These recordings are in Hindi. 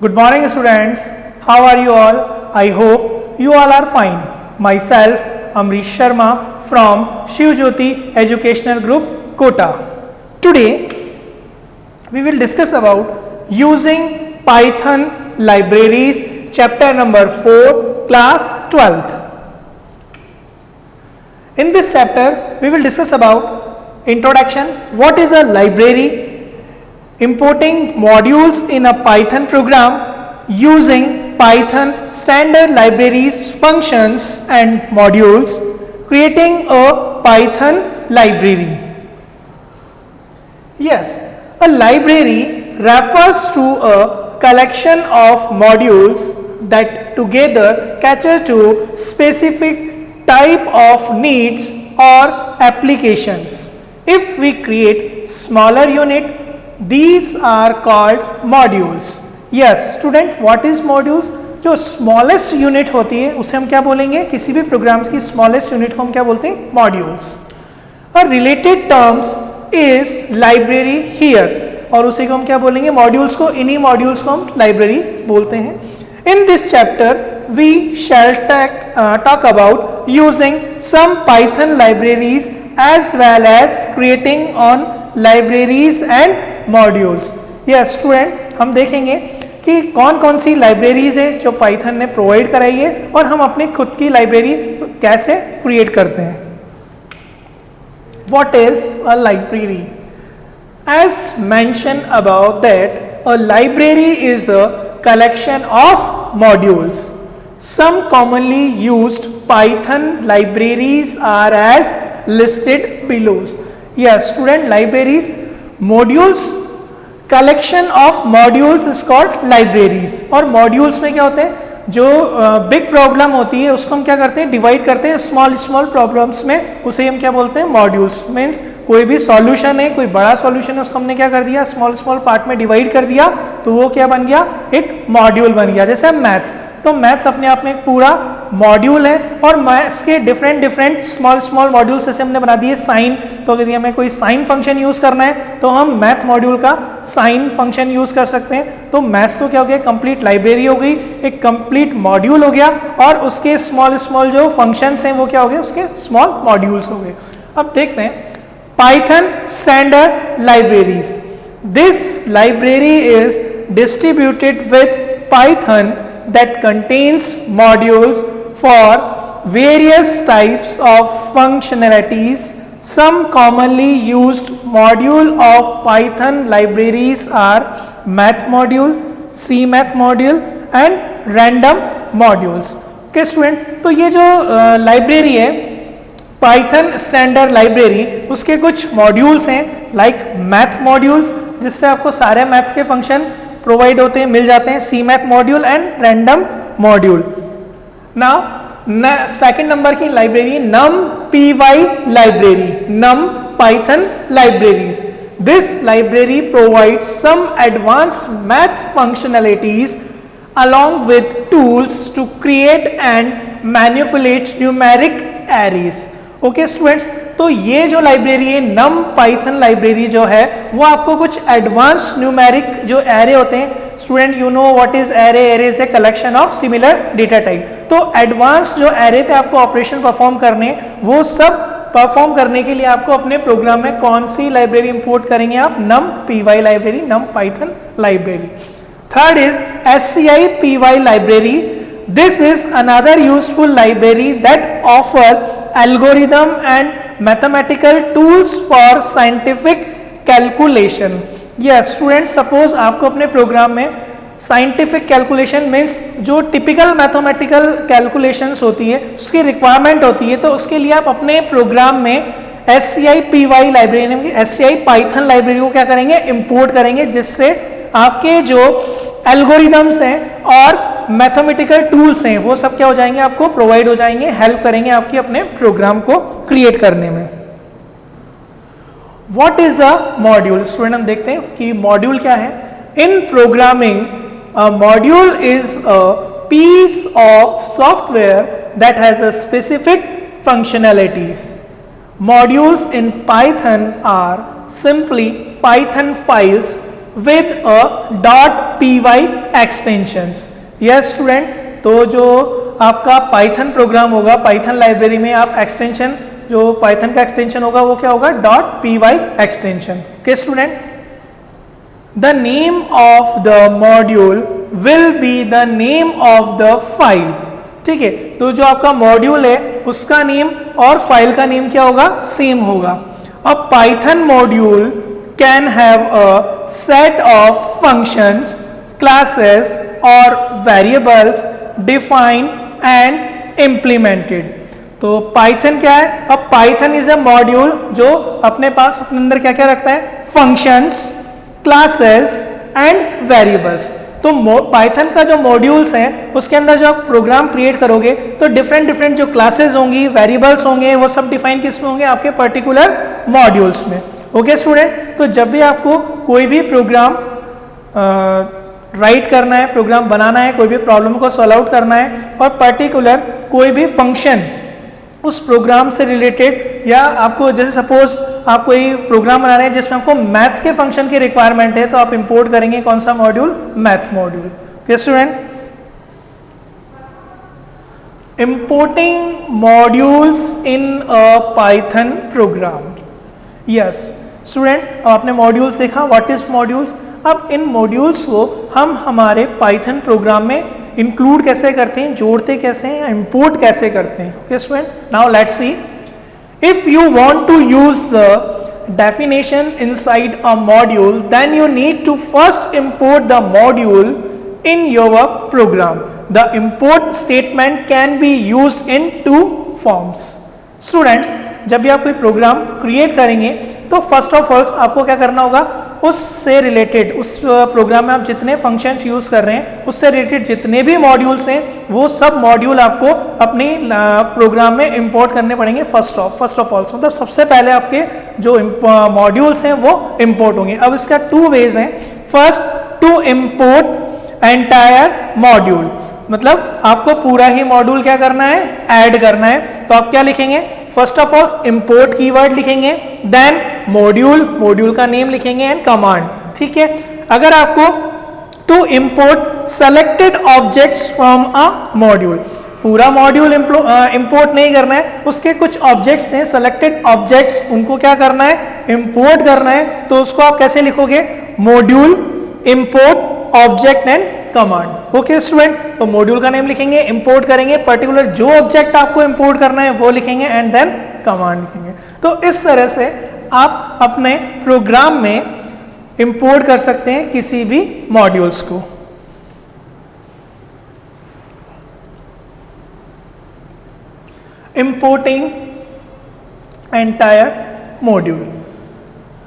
Good morning, students. How are you all? I hope you all are fine. Myself, Amrish Sharma from Shiv Jyoti Educational Group, Kota. Today, we will discuss about using Python libraries, chapter number 4, class 12th. In this chapter, we will discuss about introduction, what is a library, importing modules in a Python program using Python standard libraries, functions and modules, creating a Python library. Yes, a library refers to a collection of modules that together cater to specific type of needs or applications. If we create smaller unit, these are called modules. Yes, student, what is modules? जो smallest unit होती है उसे हम क्या बोलेंगे? किसी भी programs की smallest unit को हम क्या बोलते हैं? Modules. A related terms is library here. और उसी को हम क्या बोलेंगे? Modules को, इन्हीं modules को हम library बोलते हैं. In this chapter, we shall talk about using some Python libraries as well as creating on libraries and modules. Yes student, हम देखेंगे कि कौन कौन सी लाइब्रेरीज है जो पाइथन ने प्रोवाइड कराई है और हम अपनी खुद की लाइब्रेरी कैसे क्रिएट करते हैं. What is a library? As mention about that, a library is a collection of modules. Some commonly used Python libraries are as listed below. Yes, student, libraries, modules, collection of modules is called libraries. और modules में क्या होते हैं? जो big problem होती है उसको हम क्या करते हैं? डिवाइड करते हैं small problems में, उसे हम क्या बोलते हैं? modules. मीन्स कोई भी सॉल्यूशन है, कोई बड़ा सॉल्यूशन है, उसको हमने क्या कर दिया? स्मॉल पार्ट में डिवाइड कर दिया, तो वो क्या बन गया? एक मॉड्यूल बन गया. जैसे मैथ्स, तो मैथ्स अपने आप में एक पूरा मॉड्यूल है और मैथ्स के डिफरेंट स्मॉल मॉड्यूल्स जैसे हमने बना दिए. साइन, तो यदि हमें कोई साइन फंक्शन यूज करना है तो हम मैथ मॉड्यूल का साइन फंक्शन यूज कर सकते हैं. तो मैथ्स तो क्या हो गया? कंप्लीट लाइब्रेरी हो गई, एक कंप्लीट मॉड्यूल हो गया और उसके स्मॉल जो फंक्शंस हैं वो क्या हो गए? उसके स्मॉल मॉड्यूल्स हो गए. अब देखते हैं Python standard libraries. This library is distributed with Python that contains modules for various types of functionalities. Some commonly used module of Python libraries are math module, CMath module and random modules. Okay student, तो ये जो लाइब्रेरी है पाइथन स्टैंडर्ड लाइब्रेरी, उसके कुछ मॉड्यूल्स हैं लाइक मैथ मॉड्यूल्स, जिससे आपको सारे मैथ्स के फंक्शन प्रोवाइड होते हैं, मिल जाते हैं. C math module and random module. Now second number की library NumPy library, num python libraries. This library provides some advanced math functionalities along with tools to create and manipulate numeric arrays. Okay students, तो ये जो लाइब्रेरी है नम पाइथन लाइब्रेरी जो है वो आपको कुछ एडवांस न्यूमेरिक जो एरे होते हैं. Student, you know what is array? Array is a collection of similar data type. तो एडवांस जो एरे पे आपको ऑपरेशन परफॉर्म करने, वो सब परफॉर्म करने के लिए आपको अपने प्रोग्राम में कौन सी लाइब्रेरी इंपोर्ट करेंगे आप? NumPy library, num python library. Third is SCI-PY library. This is another useful library that offer algorithm and mathematical tools for scientific calculation. Yes, students, suppose आपको अपने प्रोग्राम में साइंटिफिक कैलकुलेशन मीन्स जो टिपिकल मैथमेटिकल कैलकुलेशंस होती है उसकी रिक्वायरमेंट होती है, तो उसके लिए आप अपने प्रोग्राम में SCI-PY library, SCI Python library को क्या करेंगे? इंपोर्ट करेंगे, जिससे आपके जो एल्गोरिदम्स हैं और मैथमेटिकल टूल्स हैं वो सब क्या हो जाएंगे? आपको प्रोवाइड हो जाएंगे, हेल्प करेंगे आपके अपने प्रोग्राम को क्रिएट करने में. What is a module? Student, हम देखते हैं कि मॉड्यूल क्या है. In programming, a module is a piece of software that has a specific functionalities. Modules in Python are simply Python files with a .py extensions. Yes student, तो जो आपका पाइथन प्रोग्राम होगा, पाइथन लाइब्रेरी में आप एक्सटेंशन, जो पाइथन का एक्सटेंशन होगा वो क्या होगा, .py extension. Okay student, the name of the module will be the name of the file. ठीक है, तो जो आपका मॉड्यूल है उसका नेम और फाइल का नेम क्या होगा, सेम होगा. अब Python module can have a set of functions, classes और वेरिएबल्स डिफाइंड एंड इम्प्लीमेंटेड. तो पाइथन क्या है, अब पाइथन इज अ मॉड्यूल जो अपने पास अपने अंदर क्या क्या रखता है, फंक्शंस, क्लासेस एंड वेरिएबल्स. तो पाइथन का जो मॉड्यूल्स हैं उसके अंदर जो आप प्रोग्राम क्रिएट करोगे तो डिफरेंट डिफरेंट जो क्लासेस होंगी, वेरिएबल्स होंगे, वो सब डिफाइन किस में होंगे, आपके पर्टिकुलर मॉड्यूल्स में. ओके स्टूडेंट, तो जब भी आपको कोई भी प्रोग्राम राइट करना है, प्रोग्राम बनाना है, कोई भी प्रॉब्लम को सॉल्व आउट करना है और पर्टिकुलर कोई भी फंक्शन उस प्रोग्राम से रिलेटेड, या आपको जैसे सपोज आप कोई प्रोग्राम बना रहे हैं जिसमें आपको मैथ्स के फंक्शन की रिक्वायरमेंट है, तो आप इंपोर्ट करेंगे कौन सा module, math module. Okay student, importing modules इन अ पाइथन प्रोग्राम. यस स्टूडेंट, आपने मॉड्यूल्स देखा, व्हाट इज मॉड्यूल्स. अब इन मॉड्यूल्स को हम हमारे पाइथन प्रोग्राम में इंक्लूड कैसे करते हैं, जोड़ते कैसे हैं, इंपोर्ट कैसे करते हैं. Okay student, now let's see. If you want to use the definition inside a module, then you need to first import the module in your program. The import statement can be used in two forms. Students, जब भी आप कोई प्रोग्राम क्रिएट करेंगे तो फर्स्ट ऑफ ऑल आपको क्या करना होगा, उससे रिलेटेड, उस प्रोग्राम में आप जितने फंक्शंस यूज कर रहे हैं उससे रिलेटेड जितने भी मॉड्यूल्स हैं वो सब मॉड्यूल आपको अपनी प्रोग्राम में इंपोर्ट करने पड़ेंगे. फर्स्ट ऑफ ऑल मतलब सबसे पहले आपके जो मॉड्यूल्स हैं वो इंपोर्ट होंगे. अब इसका टू वेज हैं. First, to import entire module, मतलब आपको पूरा ही मॉड्यूल क्या करना है, ऐड करना है. तो आप क्या लिखेंगे, first of all import keyword लिखेंगे, देन मॉड्यूल का नेम लिखेंगे एंड कमांड. ठीक है, अगर आपको to import selected objects from a module, पूरा मॉड्यूल इंपोर्ट नहीं करना है, उसके कुछ ऑब्जेक्ट्स हैं, सेलेक्टेड ऑब्जेक्ट्स, उनको क्या करना है, इंपोर्ट करना है. तो उसको आप कैसे लिखोगे, module import object and command. Okay student, तो मॉड्यूल का नेम लिखेंगे, इंपोर्ट करेंगे, पर्टिकुलर जो ऑब्जेक्ट आपको इंपोर्ट करना है वो लिखेंगे एंड देन कमांड लिखेंगे. तो इस तरह से आप अपने प्रोग्राम में इंपोर्ट कर सकते हैं किसी भी मॉड्यूल्स को. Importing entire module.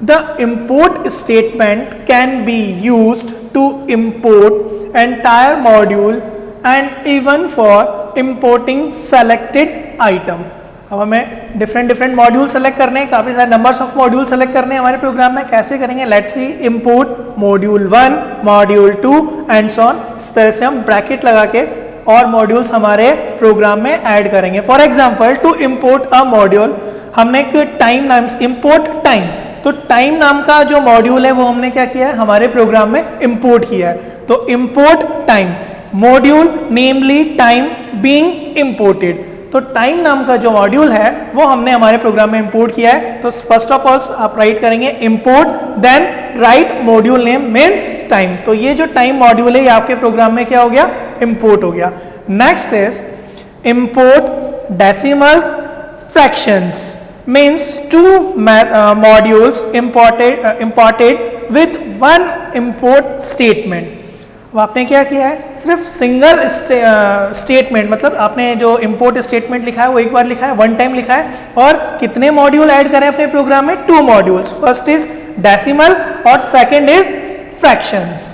The import statement can be used to import entire module and even for importing selected item. अब हमें डिफरेंट मॉड्यूल सेलेक्ट करने हैं, काफ़ी सारे नंबर्स ऑफ मॉड्यूल सेलेक्ट करने हैं हमारे प्रोग्राम में. कैसे करेंगे, let's see. Import module 1, module 2 and so on. इस तरह से हम ब्रैकेट लगा के और मॉड्यूल्स हमारे प्रोग्राम में ऐड करेंगे. For example, to import a module, हमने एक टाइम नाम, इंपोर्ट टाइम, तो टाइम नाम का जो मॉड्यूल है वो हमने क्या किया है, हमारे प्रोग्राम में इंपोर्ट किया है. तो इंपोर्ट टाइम मॉड्यूल, नेमली टाइम बीइंग इंपोर्टेड. तो टाइम नाम का जो मॉड्यूल है वो हमने हमारे प्रोग्राम में इंपोर्ट किया है. तो फर्स्ट ऑफ ऑल आप राइट करेंगे import, then write module name means time. तो ये जो टाइम मॉड्यूल है ये आपके प्रोग्राम में क्या हो गया, इंपोर्ट हो गया. Next is import decimals fractions, means two modules imported with one import statement. अब आपने क्या किया है, सिर्फ सिंगल स्टेटमेंट, मतलब आपने जो इंपोर्ट स्टेटमेंट लिखा है वो एक बार लिखा है, वन टाइम लिखा है. और कितने मॉड्यूल ऐड करें अपने प्रोग्राम में, two modules. First is decimal और second is fractions.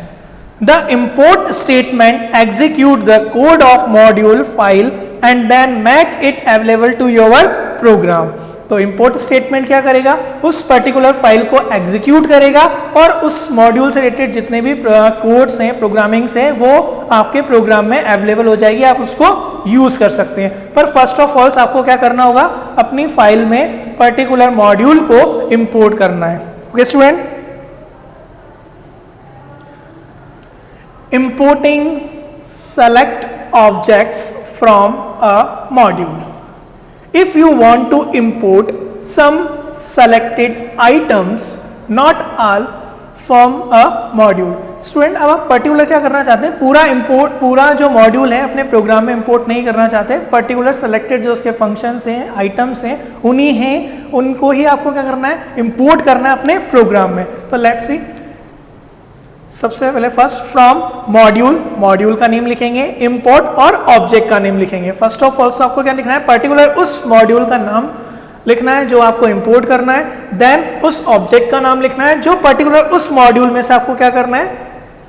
The import statement execute the code of module file and then make it available to your program. तो इंपोर्ट स्टेटमेंट क्या करेगा, उस पर्टिकुलर फाइल को एग्जीक्यूट करेगा और उस मॉड्यूल से रिलेटेड जितने भी कोड्स हैं, प्रोग्रामिंग्स हैं, वो आपके प्रोग्राम में अवेलेबल हो जाएगी, आप उसको यूज कर सकते हैं. पर फर्स्ट ऑफ ऑल आपको क्या करना होगा, अपनी फाइल में पर्टिकुलर मॉड्यूल को इंपोर्ट करना है. Okay student, importing select objects from a module. If you want to import some selected items, not all, from a module. Student अब आप पर्टिकुलर क्या करना चाहते हैं, पूरा जो मॉड्यूल है अपने प्रोग्राम में इंपोर्ट नहीं करना चाहते, पर्टिकुलर सेलेक्टेड जो उसके फंक्शंस हैं, आइटम्स हैं, उनको ही आपको क्या करना है, इंपोर्ट करना है अपने प्रोग्राम में. तो लेट्स सी, सबसे पहले फर्स्ट फ्रॉम मॉड्यूल का नेम लिखेंगे, इंपोर्ट और ऑब्जेक्ट का नेम लिखेंगे. फर्स्ट ऑफ ऑल आपको क्या लिखना है, पर्टिकुलर उस मॉड्यूल का नाम लिखना है जो आपको इंपोर्ट करना है. देन उस ऑब्जेक्ट का नाम लिखना है जो पर्टिकुलर उस मॉड्यूल में से आपको क्या करना है,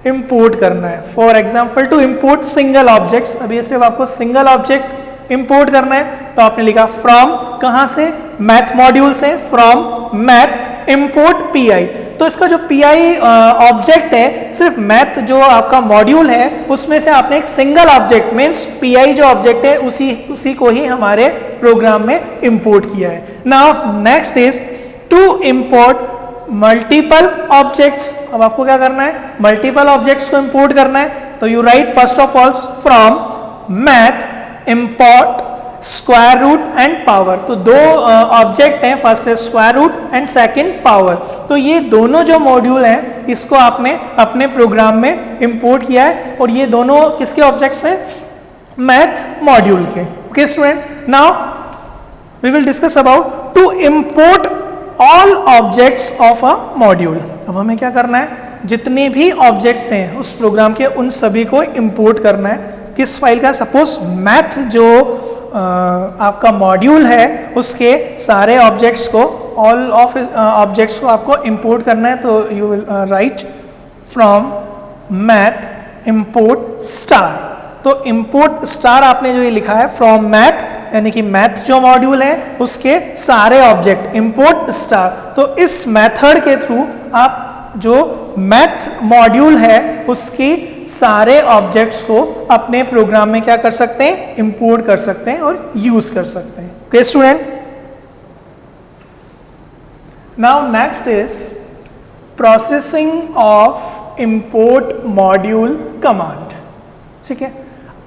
इंपोर्ट करना है. For example to import single objects, अभी सिर्फ आपको सिंगल ऑब्जेक्ट इंपोर्ट करना है, तो आपने लिखा फ्रॉम, कहां से, मैथ मॉड्यूल से, फ्रॉम मैथ इंपोर्ट पीआई. तो इसका जो पीआई ऑब्जेक्ट है, सिर्फ मैथ जो आपका मॉड्यूल है उसमें से आपने एक सिंगल ऑब्जेक्ट मींस पीआई जो ऑब्जेक्ट है उसी को ही हमारे प्रोग्राम में इंपोर्ट किया है. Now next is to import multiple objects. अब आपको क्या करना है, मल्टीपल ऑब्जेक्ट्स को इंपोर्ट करना है. तो you write first of all from math import square root and power. तो दो ऑब्जेक्ट हैं, फर्स्ट है square root and second power. तो ये दोनों जो मॉड्यूल हैं इसको आपने अपने प्रोग्राम में इंपोर्ट किया है, और ये दोनों किसके ऑब्जेक्ट्स हैं, मैथ मॉड्यूल के. Okay student, now we will discuss about to import all objects of a module. अब हमें क्या करना है, जितने भी ऑब्जेक्ट्स हैं उस प्रोग्राम के उन सभी को इंपोर्ट करना है. किस फाइल का, सपोज मैथ जो आपका मॉड्यूल है उसके सारे ऑब्जेक्ट्स को, ऑल ऑफ ऑब्जेक्ट्स को आपको इंपोर्ट करना है. तो you will write from math import star. तो इंपोर्ट स्टार आपने जो ये लिखा है फ्रॉम मैथ, यानी कि मैथ जो मॉड्यूल है उसके सारे ऑब्जेक्ट इंपोर्ट स्टार. तो इस मेथड के थ्रू आप जो मैथ मॉड्यूल है उसकी सारे ऑब्जेक्ट्स को अपने प्रोग्राम में क्या कर सकते हैं, इंपोर्ट कर सकते हैं और यूज कर सकते हैं. Okay student, now next is processing of import module command. ठीक है,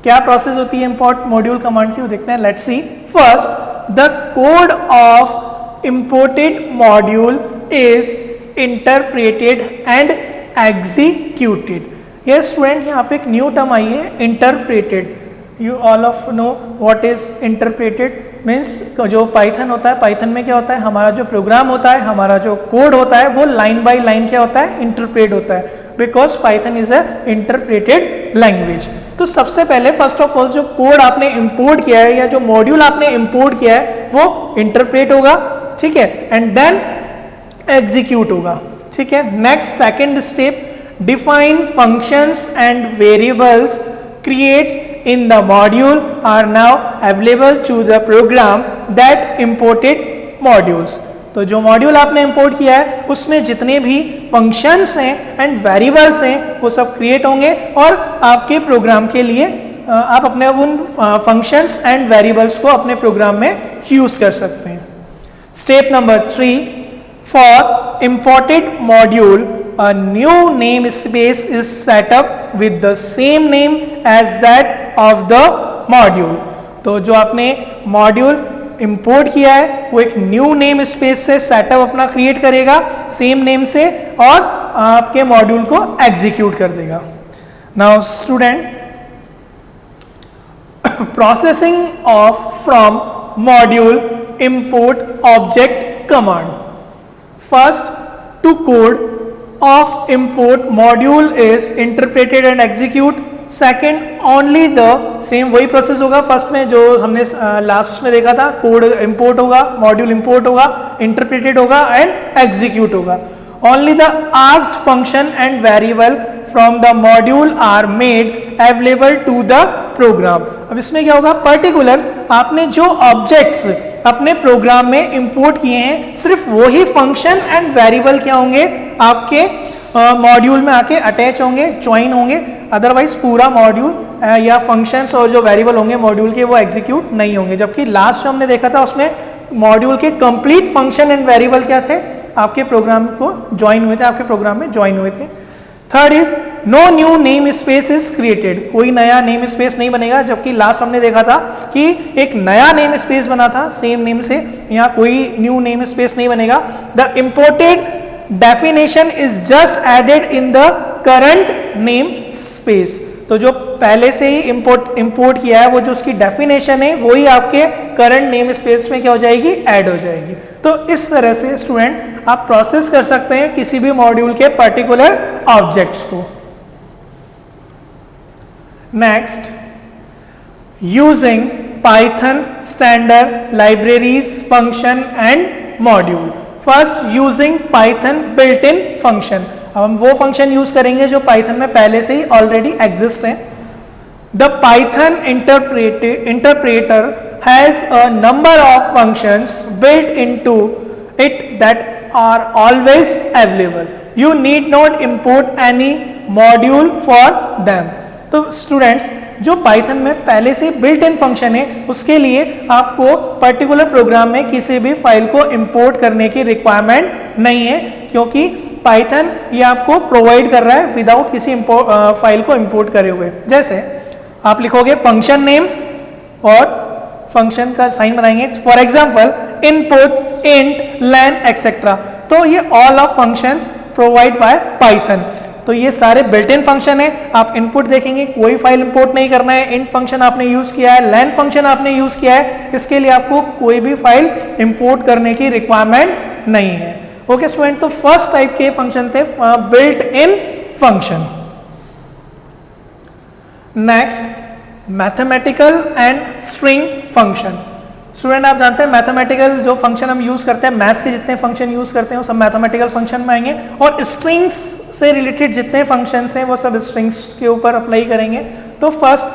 क्या प्रोसेस होती है इंपोर्ट मॉड्यूल कमांड की, वो देखते हैं. Let's see. First, the code of imported module is interpreted and executed. ये स्टूडेंट यहाँ पे एक न्यू टर्म आई है, interpreted. You all of know what is interpreted means, जो पाइथन होता है, पाइथन में क्या होता है, हमारा जो प्रोग्राम होता है, हमारा जो कोड होता है वो लाइन बाय लाइन क्या होता है, इंटरप्रेट होता है, because Python is a interpreted language. तो सबसे पहले फर्स्ट ऑफ ऑल जो कोड आपने इंपोर्ट किया है या जो मॉड्यूल आपने इंपोर्ट किया है वो इंटरप्रेट होगा. ठीक है, एंड देन एग्जीक्यूट होगा. ठीक है, next second step, define functions and variables creates in the module are now available to the program that imported modules. तो जो मॉड्यूल आपने इंपोर्ट किया है उसमें जितने भी फंक्शंस हैं एंड वेरिएबल्स हैं वो सब क्रिएट होंगे और आपके प्रोग्राम के लिए आप अपने उन फंक्शंस एंड वेरिएबल्स को अपने प्रोग्राम में यूज कर सकते हैं. Step number 3, for imported module a new namespace is set up with the same name as that of the module. तो जो आपने मॉड्यूल इंपोर्ट किया है वो एक न्यू नेम स्पेस से सेटअप अपना क्रिएट करेगा सेम नेम से और आपके मॉड्यूल को एग्जीक्यूट कर देगा. Now student, processing of from module import object command. First, to code of import module is interpreted and execute. Second, only the same वही प्रोसेस होगा फर्स्ट में जो हमने लास्ट में देखा था, कोड इंपोर्ट होगा, मॉड्यूल इंपोर्ट होगा, इंटरप्रेटेड होगा एंड एग्जीक्यूट होगा. Only the asked function and variable from the module are made available to the program. अब इसमें क्या होगा, पर्टिकुलर आपने जो ऑब्जेक्ट्स अपने प्रोग्राम में इंपोर्ट किए हैं सिर्फ वही फंक्शन एंड वेरिएबल क्या होंगे आपके मॉड्यूल में आके अटैच होंगे, ज्वाइन होंगे. अदरवाइज पूरा मॉड्यूल या फंक्शंस और जो वेरिएबल होंगे मॉड्यूल के वो एग्जीक्यूट नहीं होंगे. जबकि लास्ट जो हमने देखा था उसमें मॉड्यूल के कंप्लीट फंक्शन एंड वेरिएबल क्या थे, आपके प्रोग्राम को ज्वाइन हुए थे, आपके प्रोग्राम में ज्वाइन हुए थे. Third is no new name space is created, कोई नया नेम स्पेस नहीं बनेगा, जबकि लास्ट हमने देखा था कि एक नया नेम स्पेस बना था सेम नेम से, यहाँ कोई न्यू नेम स्पेस नहीं बनेगा। The imported definition is just added in the current name space, तो जो पहले से ही इंपोर्ट किया है वो जो उसकी डेफिनेशन है वही आपके करंट नेम स्पेस में क्या हो जाएगी, ऐड हो जाएगी। तो इस तरह से स्टूडेंट आप प्रोसेस कर सकते हैं किसी भी मॉड्यूल के पर्टिकुलर ऑब्जेक्ट्स को। Next, using Python standard libraries function and module. First, using Python built in function. अब हम वो फंक्शन यूज करेंगे जो पाइथन में पहले से ही ऑलरेडी एग्जिस्ट है। The Python interpreter has a number of functions built into it that are always available, you need not import any module for them. तो स्टूडेंट्स, जो पाइथन में पहले से बिल्ट इन फंक्शन है उसके लिए आपको पर्टिकुलर प्रोग्राम में किसी भी फाइल को इंपोर्ट करने की रिक्वायरमेंट नहीं है, क्योंकि पाइथन ये आपको प्रोवाइड कर रहा है विदाउट किसी फाइल को इंपोर्ट करे हुए। जैसे आप लिखोगे फंक्शन नेम और फंक्शन का साइन बनाएंगे, for example input, int, lane etcetera, तो ये all of functions provide by Python. तो ये सारे बिल्ट इन फंक्शन है। आप इनपुट देखेंगे कोई फाइल इंपोर्ट नहीं करना है, इंट फंक्शन आपने यूज किया है, लेन फंक्शन आपने यूज किया है, इसके लिए आपको कोई भी फाइल इंपोर्ट करने की रिक्वायरमेंट नहीं है। ओके स्टूडेंट, तो फर्स्ट टाइप के फंक्शन थे built in function. Next, mathematical and string function. Student, आप जानते हैं मैथमेटिकल जो फंक्शन हम यूज करते हैं, मैथ्स के जितने फंक्शन यूज करते हैं वो सब मैथमेटिकल फंक्शन में आएंगे, और स्ट्रिंग्स से रिलेटेड जितने फंक्शंस हैं वो सब स्ट्रिंग्स के ऊपर अप्लाई करेंगे। तो first,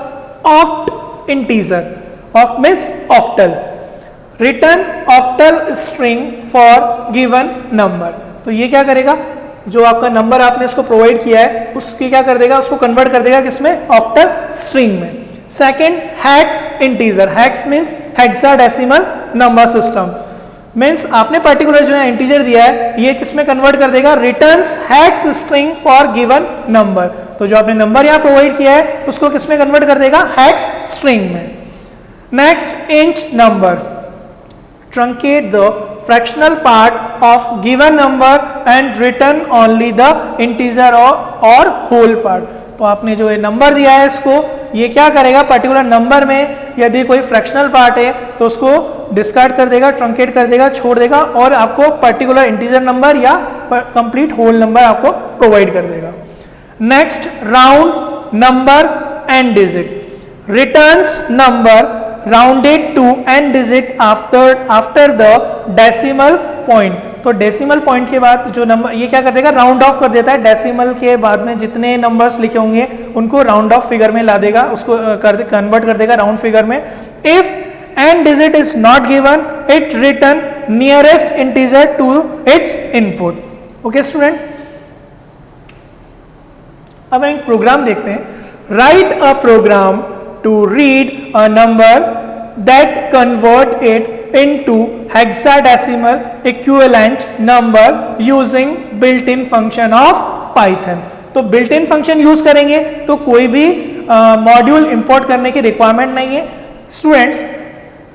oct integer, oct means octal, return octal string for given number. तो ये क्या करेगा, जो आपका नंबर आपने इसको प्रोवाइड किया है उसकी क्या कर देगा, उसको कन्वर्ट कर देगा किसमें, ऑक्टल स्ट्रिंग में। Second, hex integer, hex means hexadecimal number system, means आपने पर्टिकुलर जो है इंटीजर दिया है ये किसमें कन्वर्ट कर देगा, returns hex string for given number. तो जो आपने नंबर यहाँ प्रोवाइड किया है उसको किसमें कन्वर्ट कर देगा, हेक्स स्ट्रिंग में। Next, int number, truncate the fractional part of given number and return only the integer or whole part। तो आपने जो ये नंबर दिया है इसको ये क्या करेगा, पर्टिकुलर नंबर में यदि कोई फ्रैक्शनल पार्ट है तो उसको डिस्कार्ड कर देगा, ट्रंकेट कर देगा, छोड़ देगा, और आपको पर्टिकुलर इंटीजर नंबर या कंप्लीट होल नंबर आपको प्रोवाइड कर देगा। Next, round number and digit, returns number rounded to n digit after the decimal point. तो डेसिमल पॉइंट के बाद जो नंबर ये क्या कर देगा, राउंड ऑफ कर देता है, डेसिमल के बाद में जितने नंबर्स लिखे होंगे उनको राउंड ऑफ फिगर में ला देगा, उसको कन्वर्ट कर देगा राउंड फिगर में। If n digit is not given it return nearest integer to its input. Okay student, अब एक प्रोग्राम देखते हैं। Write a program to read a number that convert it into hexadecimal equivalent number using built-in function of Python। तो built-in function यूज करेंगे तो कोई भी मॉड्यूल इंपोर्ट करने की रिक्वायरमेंट नहीं है। स्टूडेंट्स,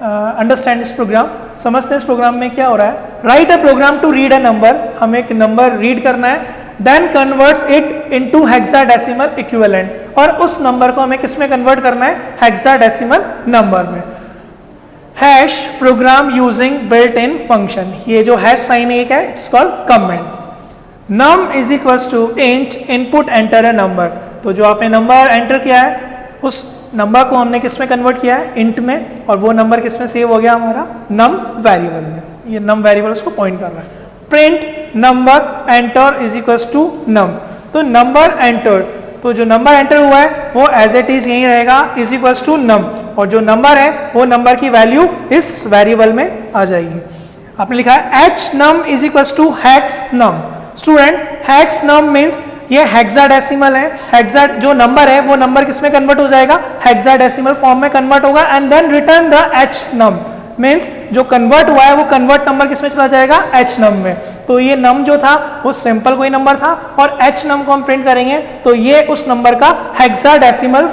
अंडरस्टैंड दिस प्रोग्राम, समझते हैं इस प्रोग्राम में क्या हो रहा है। Write a program to read a number, हमें एक नंबर रीड करना है, then converts it into hexadecimal equivalent, और उस नंबर को हमें किस में कन्वर्ट करना है, हेक्साडेसिमल नंबर में। Hash program using built in function, ये जो हैश साइन एक है it's called comment. Num is equals to int input enter a number, तो जो आपने नंबर एंटर किया है उस नंबर को हमने किस में कन्वर्ट किया है, इंट में, और वो नंबर किस में सेव हो गया हमारा, नम वेरिएबल में। ये नम वेरिएबल उसको पॉइंट कर रहा है। Print number enter is equals to num, तो नंबर एंटर, तो जो नंबर एंटर हुआ है वो एज इट इज यही रहेगा, इज इक्वल्स टू नम, और जो नंबर है वो नंबर की वैल्यू इस वेरिएबल में आ जाएगी। आपने लिखा है H num is equals to hex num. Student, hex num means ये हेक्साडेसिमल है, हेक्सा जो नंबर है वो नंबर किस में कन्वर्ट हो जाएगा, हेक्साडेसिमल फॉर्म में कन्वर्ट होगा, and then return the H num. Means जो कन्वर्ट हुआ है वो कन्वर्ट नंबर किस में चला जाएगा, एच नम में। तो ये नम जो था वो सिंपल कोई नंबर था और एच नम को हम प्रिंट करेंगे तो ये उस नंबर का हेक्साडेसिमल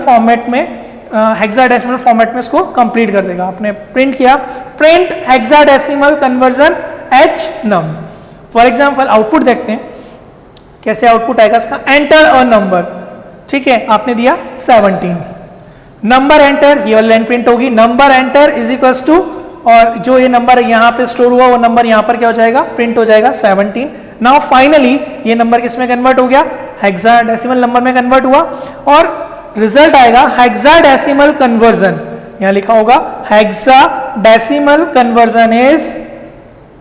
फॉर्मेट में इसको कंप्लीट कर देगा। आपने प्रिंट किया, print hexadecimal conversion H num. For example output देखते हैं कैसे आउटपुट आएगा इसका, एंटर अ नंबर, ठीक है, आपने दिया 17, नंबर एंटर, ये वाली लाइन प्रिंट होगी, number enter is equals to, और जो ये नंबर यहाँ पे स्टोर हुआ वो नंबर यहाँ पर क्या हो जाएगा, प्रिंट हो जाएगा 17। नाउ फाइनली ये नंबर किस में कन्वर्ट हो गया, हेक्साडेसिमल नंबर में कन्वर्ट हुआ और रिजल्ट आएगा हेक्साडेसिमल कन्वर्जन। यहाँ लिखा होगा हेक्साडेसिमल कन्वर्जन इज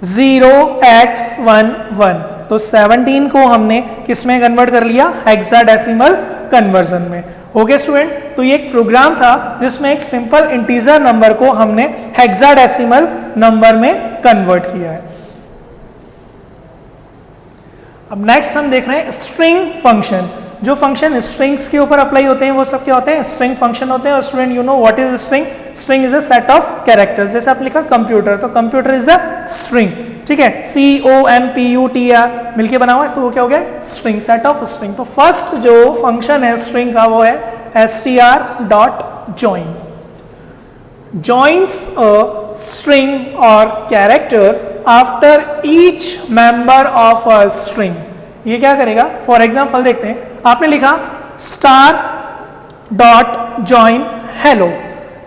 0x11। तो 17 को हमने किस में कन्वर्ट कर लिया, हेक्साडेसिमल कन्वर्जन में। ओके स्टूडेंट, तो ये एक प्रोग्राम था जिसमें एक सिंपल इंटीजर नंबर को हमने हेक्साडेसिमल नंबर में कन्वर्ट किया है। अब नेक्स्ट हम देख रहे हैं स्ट्रिंग फंक्शन। जो फंक्शन स्ट्रिंग्स के ऊपर अप्लाई होते हैं वो सब क्या होते हैं, स्ट्रिंग फंक्शन होते हैं। और student you know what is string, string is a set of characters. जैसे आप लिखा कंप्यूटर, तो कंप्यूटर इज अ स्ट्रिंग, ठीक है, COMPUTR मिलके बना हुआ है, तो वो क्या हो गया, स्ट्रिंग, सेट ऑफ स्ट्रिंग। तो फर्स्ट जो फंक्शन है स्ट्रिंग का वो है str.join, joins a string or character after each member of a string। ये क्या करेगा, फॉर एग्जाम्पल देखते हैं, आपने लिखा star.join hello,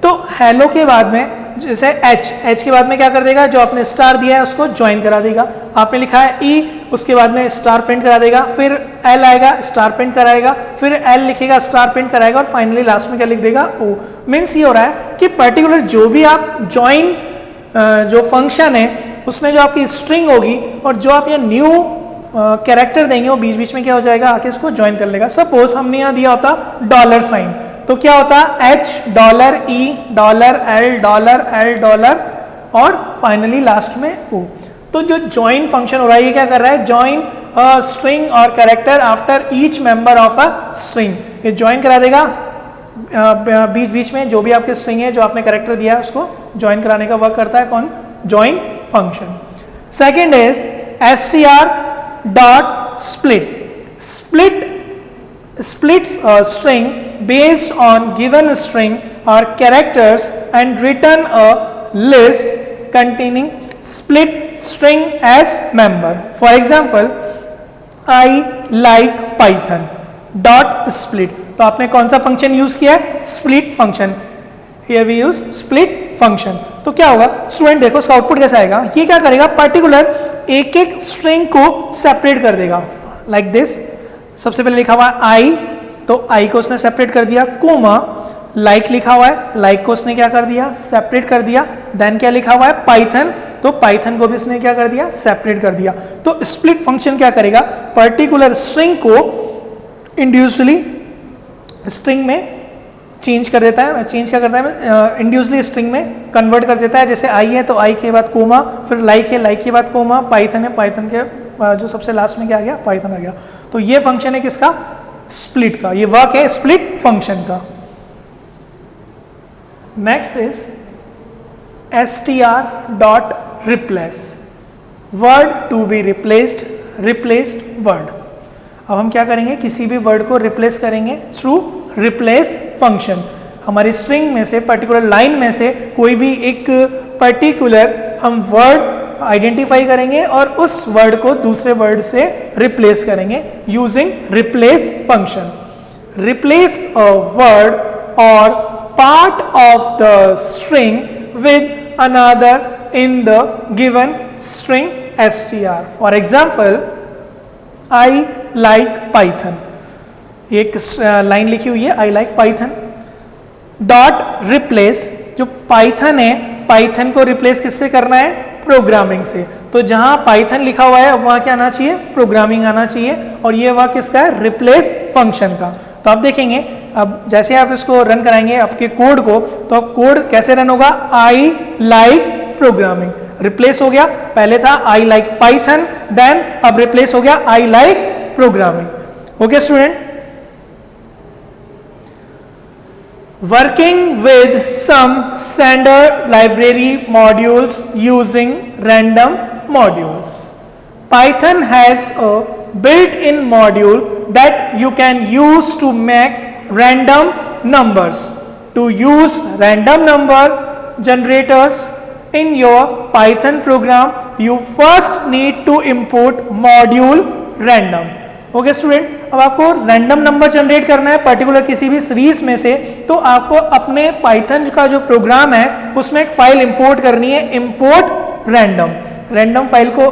तो हेलो के बाद में जैसे एच के बाद में क्या कर देगा, जो आपने स्टार दिया है उसको ज्वाइन करा देगा। आपने लिखा है ई, उसके बाद में स्टार प्रिंट करा देगा, फिर एल आएगा, स्टार प्रिंट कराएगा, फिर एल लिखेगा, स्टार प्रिंट कराएगा, और फाइनली लास्ट में क्या लिख देगा, ओ। मीन्स ये हो रहा है कि पर्टिकुलर जो भी आप ज्वाइन जो फंक्शन है उसमें जो आपकी स्ट्रिंग होगी और जो आप यहाँ न्यू कैरेक्टर देंगे वो बीच बीच में क्या हो जाएगा, आके इसको ज्वाइन कर लेगा। सपोज हमने यहाँ दिया होता डॉलर साइन, तो क्या होता $H $E $L और फाइनली लास्ट में O। तो जो ज्वाइन फंक्शन हो रहा है ये क्या कर रहा है, ज्वाइन अ स्ट्रिंग और character after each member of a string. ये ज्वाइन करा देगा बीच बीच में जो भी आपके स्ट्रिंग है, जो आपने कैरेक्टर दिया है उसको ज्वाइन कराने का वर्क करता है कौन, join function. Second is str.split, split splits a string based on given string or characters and return a list containing split string as member. For example, I like Python dot split, तो आपने कौन सा फंक्शन यूज किया है, split function. Here we use split function। तो क्या होगा स्टूडेंट, देखो इसका आउटपुट कैसा आएगा, ये क्या करेगा, पर्टिकुलर एक एक स्ट्रिंग को सेपरेट कर देगा लाइक दिस। सबसे पहले लिखा हुआ है आई, तो आई को उसने सेपरेट कर दिया, कोमा लाइक लिखा हुआ है, लाइक को उसने क्या कर दिया, सेपरेट कर दिया। देन क्या लिखा हुआ है, पाइथन, तो पाइथन को भी उसने क्या कर दिया, सेपरेट कर दिया। तो स्प्लिट फंक्शन क्या करेगा, पर्टिकुलर स्ट्रिंग को इंडिविजुअली स्ट्रिंग में चेंज कर देता है, चेंज क्या करता है, इंडिविजुअली स्ट्रिंग में कन्वर्ट कर देता है। जैसे आई है तो आई के बाद कोमा, फिर लाइक है, लाइक के बाद कोमा, पाइथन है, पाइथन के जो सबसे लास्ट में क्या आ गया, पाइथन आ गया। तो ये फंक्शन है किसका, स्प्लिट का, ये वर्क है स्प्लिट फंक्शन का। Next is str.replace, word to be replaced, replaced word. अब हम क्या करेंगे, किसी भी वर्ड को रिप्लेस करेंगे थ्रू रिप्लेस फंक्शन। हमारी स्ट्रिंग में से, पर्टिकुलर लाइन में से कोई भी एक पर्टिकुलर हम वर्ड आइडेंटिफाई करेंगे और उस वर्ड को दूसरे वर्ड से रिप्लेस करेंगे using replace function. Replace a word or part of the string with another in the given string str। For example, I like Python, एक लाइन लिखी हुई है I like Python, dot replace, जो पाइथन है, पाइथन को रिप्लेस किससे करना है, प्रोग्रामिंग से। तो जहां पाइथन लिखा हुआ है वहां क्या आना चाहिए, प्रोग्रामिंग आना चाहिए, और ये वह किसका है, रिप्लेस फंक्शन का। तो आप देखेंगे, अब जैसे आप इसको रन कराएंगे आपके कोड को, तो अब कोड कैसे रन होगा, आई लाइक प्रोग्रामिंग, रिप्लेस हो गया, पहले था आई लाइक पाइथन, देन अब रिप्लेस हो गया I like programming. Okay student, Working with some standard library modules using random modules. Python has a built-in module that you can use to make random numbers. To use random number generators in your Python program, you first need to import module random. Okay student, अब आपको रैंडम नंबर जनरेट करना है पर्टिकुलर किसी भी सीरीज में से, तो आपको अपने पाइथन का जो प्रोग्राम है उसमें एक फाइल इंपोर्ट करनी है, इंपोर्ट रैंडम। रैंडम फाइल को,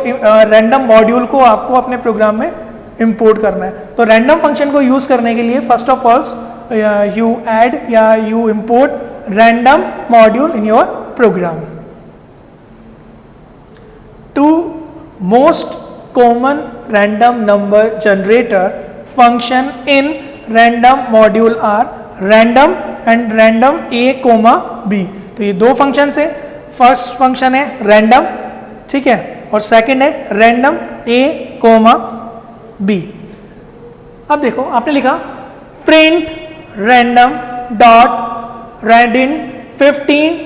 रैंडम मॉड्यूल को आपको अपने प्रोग्राम में इंपोर्ट करना है। तो रैंडम फंक्शन को यूज करने के लिए first of all you add या you import random module in your program. Two most common random number generator function in random module are random and random a comma b। तो ये दो फंक्शन है, फर्स्ट फंक्शन है random, ठीक है, और सेकंड है random a comma b। अब देखो आपने लिखा print random dot random 15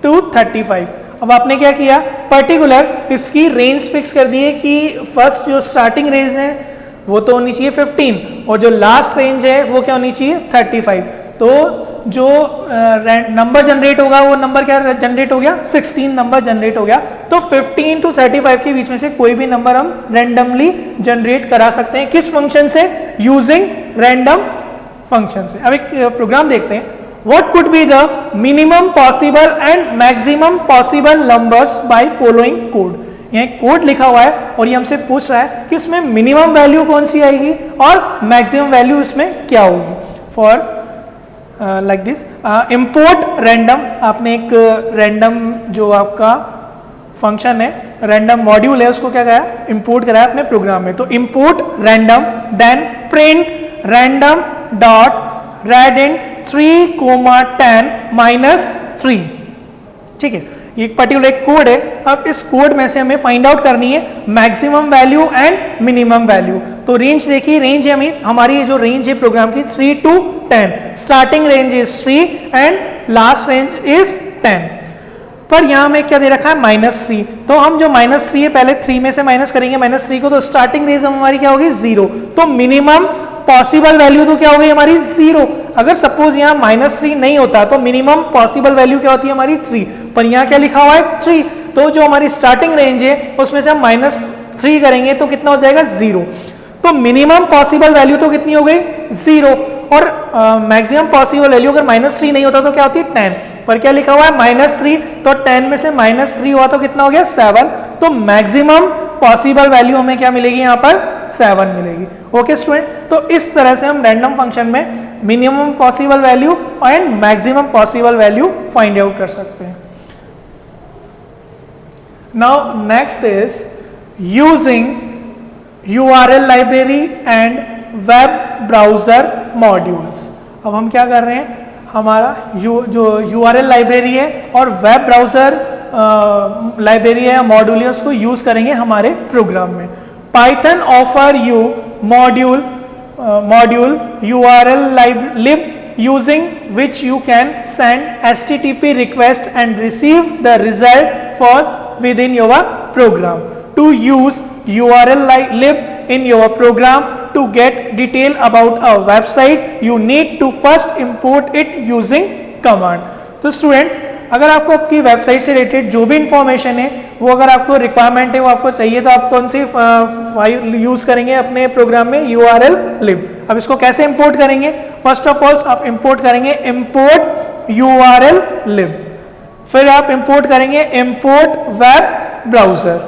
to 35। अब आपने क्या किया, पर्टिकुलर इसकी रेंज फिक्स कर दी है कि फर्स्ट जो स्टार्टिंग रेंज है वो तो होनी चाहिए 15 और जो लास्ट रेंज है वो क्या होनी चाहिए 35। तो जो नंबर जनरेट होगा वो नंबर क्या जनरेट हो गया, 16 नंबर जनरेट हो गया। तो 15 to 35 के बीच में से कोई भी नंबर हम रैंडमली जनरेट करा सकते हैं। किस फंक्शन से, यूजिंग रैंडम फंक्शन से। अब एक प्रोग्राम देखते हैं। What could be the minimum possible and maximum possible numbers by following code? यहाँ कोड लिखा हुआ है और ये हमसे पूछ रहा है कि इसमें मिनिमम वैल्यू कौन सी आएगी और मैक्सिमम वैल्यू इसमें क्या होगी। For like this import random, आपने एक रैंडम जो आपका फंक्शन है, रैंडम मॉड्यूल है, उसको क्या करा, इंपोर्ट कराया अपने प्रोग्राम में। तो import random, then print random dot random 3,10 -3। ठीक है, ये एक पर्टिकुलर कोड है। अब इस कोड में से हमें फाइंड आउट करनी है maximum value and minimum value. तो रेंज देखिए, रेंज है हमारी जो रेंज है प्रोग्राम की 3 to 10। Starting range is 3 and last range is 10। पर यहाँ में क्या दे रखा है, -3। तो हम जो -3 है पहले 3 में से माइनस करेंगे -3 को, तो स्टार्टिंग रेंज हमारी क्या होगी 0। तो मिनिमम पॉसिबल वैल्यू तो क्या हो गई हमारी 0। अगर सपोज यहाँ -3 नहीं होता तो मिनिमम पॉसिबल वैल्यू क्या होती है हमारी 3, पर यहाँ क्या लिखा हुआ है 3। तो जो हमारी स्टार्टिंग रेंज है उसमें से हम -3 करेंगे तो कितना हो जाएगा 0। तो मिनिमम पॉसिबल वैल्यू तो कितनी हो गई 0 और मैक्सिमम पॉसिबल वैल्यू अगर -3 नहीं होता तो क्या होती है 10। पर क्या लिखा हुआ है -3, तो 10 में से -3 हुआ तो कितना हो गया 7। तो मैक्सिमम पॉसिबल वैल्यू हमें क्या मिलेगी यहाँ पर 7 मिलेगी। ओके स्टूडेंट, तो इस तरह से हम रैंडम फंक्शन में minimum possible value and maximum possible value find out कर सकते हैं। Now next is using URL library and web browser modules. अब हम क्या कर रहे हैं, हमारा जो URL लाइब्रेरी है और वेब ब्राउजर लाइब्रेरी है, मॉड्यूल है, उसको यूज करेंगे हमारे प्रोग्राम में। Python offer you module URL lib using which you can send HTTP request and receive the result for within your program. To use URL lib in your program to get detail about a website, you need to first import it using command. तो स्टूडेंट, अगर आपको आपकी वेबसाइट से रिलेटेड जो भी इंफॉर्मेशन है वो अगर आपको रिक्वायरमेंट है, वो आपको चाहिए, तो आप कौन सी फाइल यूज करेंगे अपने प्रोग्राम में, URL lib। अब इसको कैसे इंपोर्ट करेंगे, फर्स्ट ऑफ ऑल आप इंपोर्ट करेंगे इंपोर्ट URL lib, फिर आप इंपोर्ट करेंगे import web browser.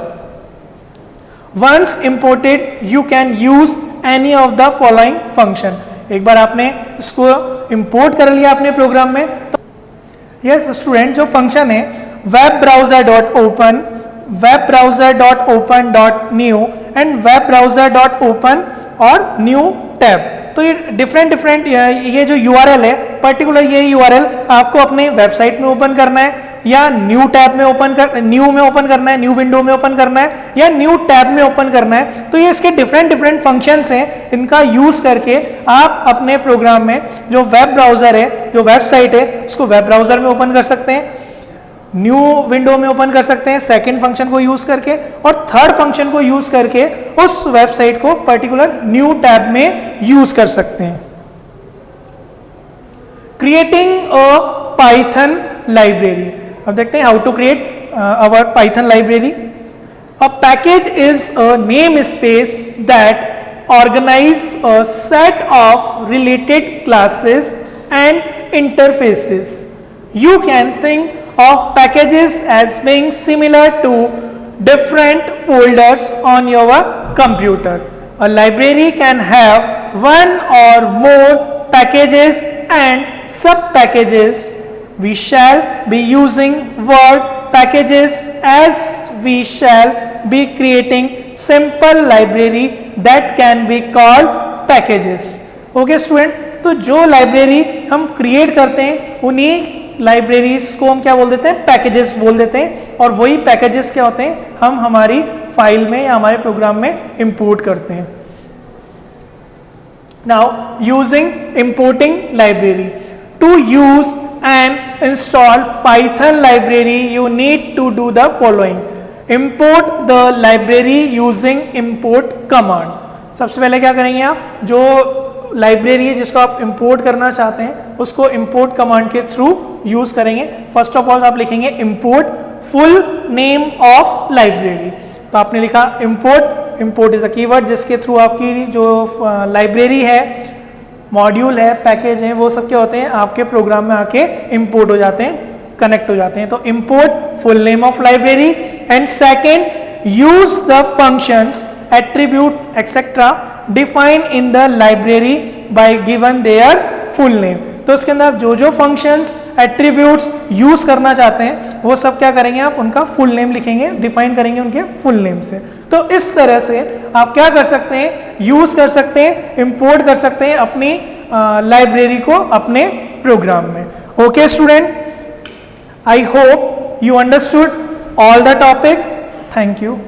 Once imported you can use any of the following function. एक बार आपने इसको इंपोर्ट कर लिया अपने प्रोग्राम में, तो यस स्टूडेंट, जो फंक्शन है web browser dot open, web browser dot open dot new and web browser dot open और न्यू टैब। तो ये डिफरेंट ये जो URL है, पर्टिकुलर ये URL आपको अपने वेबसाइट में ओपन करना है या न्यू टैब में न्यू में ओपन करना है, न्यू विंडो में ओपन करना है या न्यू टैब में ओपन करना है। तो ये इसके डिफरेंट फंक्शंस हैं, इनका यूज करके आप अपने प्रोग्राम में जो वेब ब्राउजर है जो वेबसाइट है उसको वेब ब्राउजर में ओपन कर सकते हैं, न्यू विंडो में ओपन कर सकते हैं सेकंड फंक्शन को यूज करके, और थर्ड फंक्शन को यूज करके उस वेबसाइट को पर्टिकुलर न्यू टैब में यूज कर सकते हैं। क्रिएटिंग अ पाइथन लाइब्रेरी, अब देखते हैं how to create our Python library. A package is a name space that organize a set of related classes and interfaces. You can think of packages as being similar to different folders on your computer. A library can have one or more packages and sub-packages. We shall be using word packages as we shall be creating simple library that can be called packages. Okay student, तो जो लाइब्रेरी हम क्रिएट करते हैं उन्हीं लाइब्रेरीज को हम क्या बोल देते हैं, पैकेजेस बोल देते हैं, और वही पैकेजेस क्या होते हैं हम हमारी फाइल में या हमारे प्रोग्राम में इंपोर्ट करते हैं। Now using importing library, to use and install Python library you need to do the following. Import the library using import command. सबसे पहले क्या करेंगे आप, जो लाइब्रेरी है जिसको आप इंपोर्ट करना चाहते हैं उसको इंपोर्ट कमांड के थ्रू यूज करेंगे। फर्स्ट ऑफ ऑल आप लिखेंगे import full name of library, तो आपने लिखा import, import is a keyword जिसके थ्रू आपकी जो लाइब्रेरी है, मॉड्यूल है, पैकेज है, वो सब क्या होते हैं आपके प्रोग्राम में आके इंपोर्ट हो जाते हैं, कनेक्ट हो जाते हैं। तो import full name of library, and second use the functions attribute etcetera define in the library bye given there full name. तो इसके अंदर आप जो जो फंक्शंस एट्रीब्यूट्स यूज करना चाहते हैं वो सब क्या करेंगे आप उनका फुल नेम लिखेंगे, डिफाइन करेंगे उनके फुल नेम से। तो इस तरह से आप क्या कर सकते हैं, यूज कर सकते हैं, इंपोर्ट कर सकते हैं अपनी लाइब्रेरी को अपने प्रोग्राम में। Okay student, I hope you understood all the topic. Thank you.